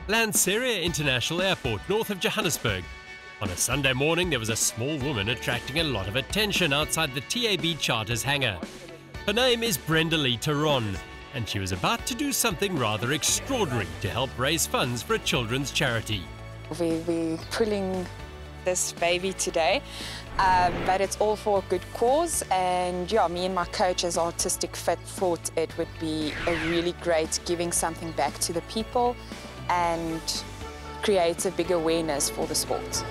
Lanseria International Airport, north of Johannesburg. On a Sunday morning, there was a small woman attracting a lot of attention outside the TAB Charters hangar. Her name is Brendali Theron, and she was about to do something rather extraordinary to help raise funds for a children's charity. We're pulling this baby today, but it's all for a good cause, and yeah, me and my coach as ARTISTICFIT thought it would be a really great giving something back to the people and create a big awareness for the sport.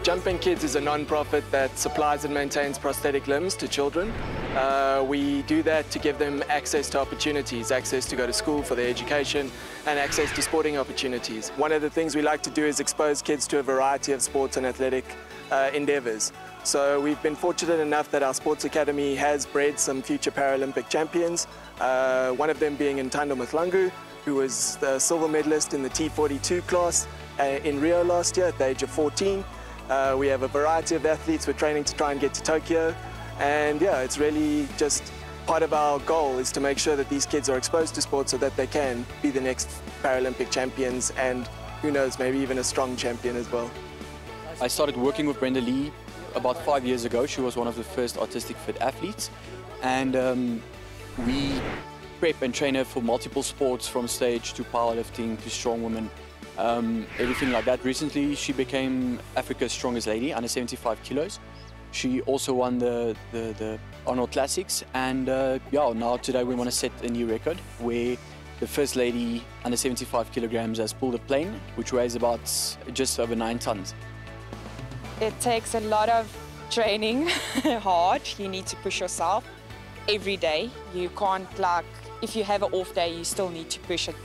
Jumping Kids is a non-profit that supplies and maintains prosthetic limbs to children. We do that to give them access to opportunities, access to go to school for their education and access to sporting opportunities. One of the things we like to do is expose kids to a variety of sports and athletic endeavours. So we've been fortunate enough that our sports academy has bred some future Paralympic champions, one of them being Ntando Mthlangu, who was the silver medalist in the T42 class in Rio last year at the age of 14. We have a variety of athletes we're training to try and get to Tokyo, and yeah, it's really just part of our goal is to make sure that these kids are exposed to sport so that they can be the next Paralympic champions and, who knows, maybe even a strong champion as well. I started working with Brendali about 5 years ago. She was one of the first ARTISTICFIT athletes, and we prep and train her for multiple sports, from stage to powerlifting to strong women. Everything like that. Recently, she became Africa's strongest lady, under 75 kilos. She also won the Arnold Classics, and yeah, now today we want to set a new record where the first lady under 75 kilograms has pulled a plane, which weighs about just over 9 tons. It takes a lot of training, hard. You need to push yourself every day. You can't, like, if you have an off day, you still need to push it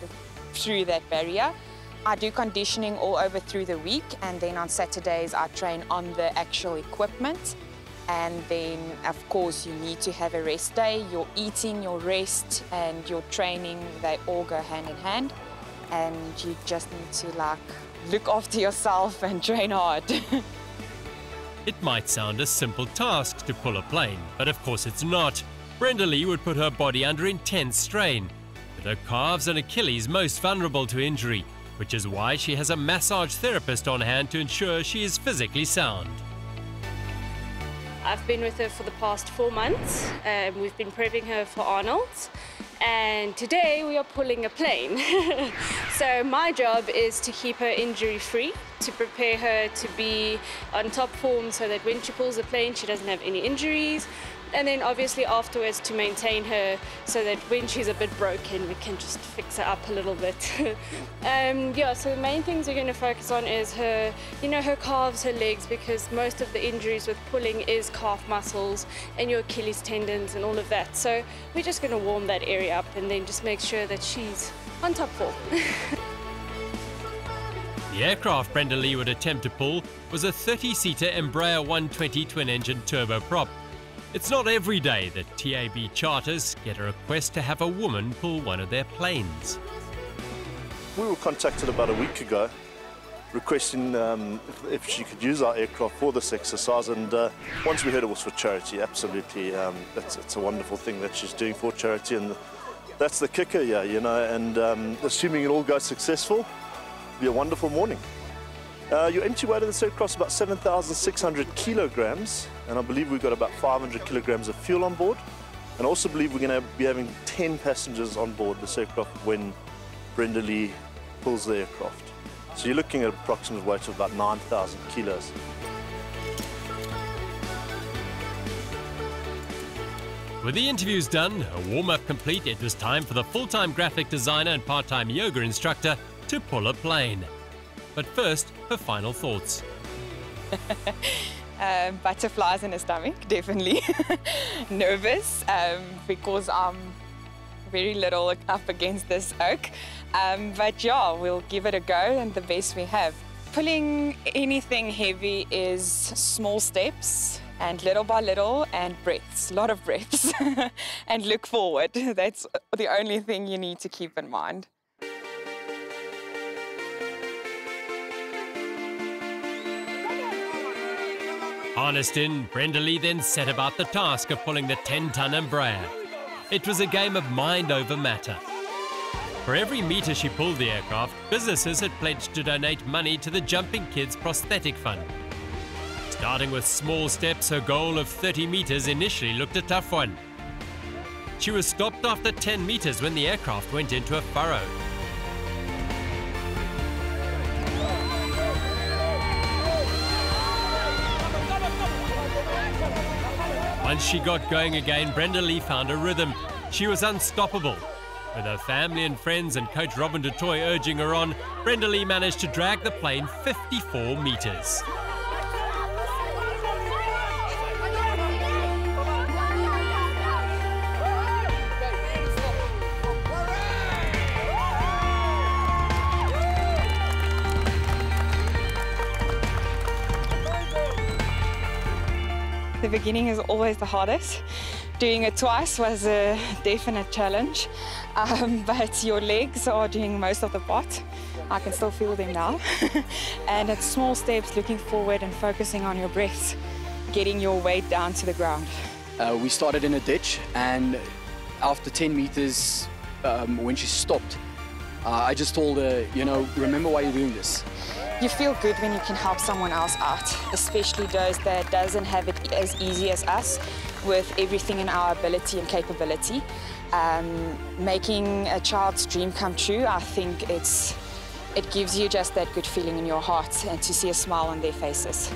through that barrier. I do conditioning all over through the week, and then on Saturdays I train on the actual equipment. And then, of course, you need to have a rest day. Your eating, your rest, and your training, they all go hand in hand. And you just need to, like, look after yourself and train hard. It might sound a simple task to pull a plane, but of course it's not. Brendali would put her body under intense strain, with her calves and Achilles most vulnerable to injury, which is why she has a massage therapist on hand to ensure she is physically sound. I've been with her for the past 4 months. We've been prepping her for Arnold's, and today we are pulling a plane. So my job is to keep her injury-free, to prepare her to be on top form so that when she pulls the plane she doesn't have any injuries. And then obviously afterwards to maintain her so that when she's a bit broken we can just fix her up a little bit. Yeah, so the main things we're going to focus on is her, her calves, her legs, because most of the injuries with pulling is calf muscles and your Achilles tendons and all of that. So we're just going to warm that area up and then just make sure that she's on top form. The aircraft Brendali would attempt to pull was a 30-seater Embraer 120 twin-engine turboprop. It's not every day that TAB Charters get a request to have a woman pull one of their planes. We were contacted about a week ago requesting if she could use our aircraft for this exercise, and once we heard it was for charity, absolutely, it's a wonderful thing that she's doing for charity, and that's the kicker, yeah, and assuming it all goes successful, it'll be a wonderful morning. Your empty weight of this aircraft is about 7,600 kilograms, and I believe we've got about 500 kilograms of fuel on board. And I also believe we're going to be having 10 passengers on board this aircraft when Brendali pulls the aircraft. So you're looking at an approximate weight of about 9,000 kilos. With the interviews done, a warm-up complete, it was time for the full-time graphic designer and part-time yoga instructor to pull a plane. But first, her final thoughts. Butterflies in the stomach, definitely. Nervous, because I'm very little up against this oak. But yeah, we'll give it a go and the best we have. Pulling anything heavy is small steps and little by little, and breaths, a lot of breaths. And look forward. That's the only thing you need to keep in mind. Harnessed in, Brendali then set about the task of pulling the 10-ton Embraer. It was a game of mind over matter. For every metre she pulled the aircraft, businesses had pledged to donate money to the Jumping Kids Prosthetic Fund. Starting with small steps, her goal of 30 metres initially looked a tough one. She was stopped after 10 metres when the aircraft went into a furrow. Once she got going again, Brendali found a rhythm. She was unstoppable. With her family and friends and coach Robin du Toit urging her on, Brendali managed to drag the plane 54 metres. The beginning is always the hardest. Doing it twice was a definite challenge, but your legs are doing most of the part. I can still feel them now. And it's small steps, looking forward and focusing on your breaths, getting your weight down to the ground. We started in a ditch, and after 10 meters, when she stopped, I just told her, you know, remember why you're doing this. You feel good when you can help someone else out, especially those that doesn't have it as easy as us, with everything in our ability and capability. Making a child's dream come true, I think it gives you just that good feeling in your heart and to see a smile on their faces.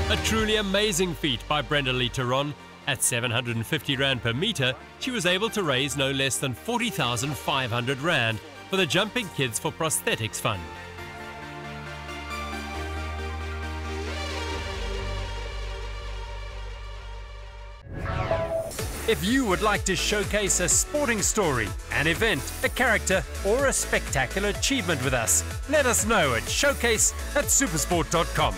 A truly amazing feat by Brendali Theron. At 750 Rand per metre, she was able to raise no less than 40,500 Rand for the Jumping Kids for Prosthetics Fund. If you would like to showcase a sporting story, an event, a character, or a spectacular achievement with us, let us know at showcase@supersport.com.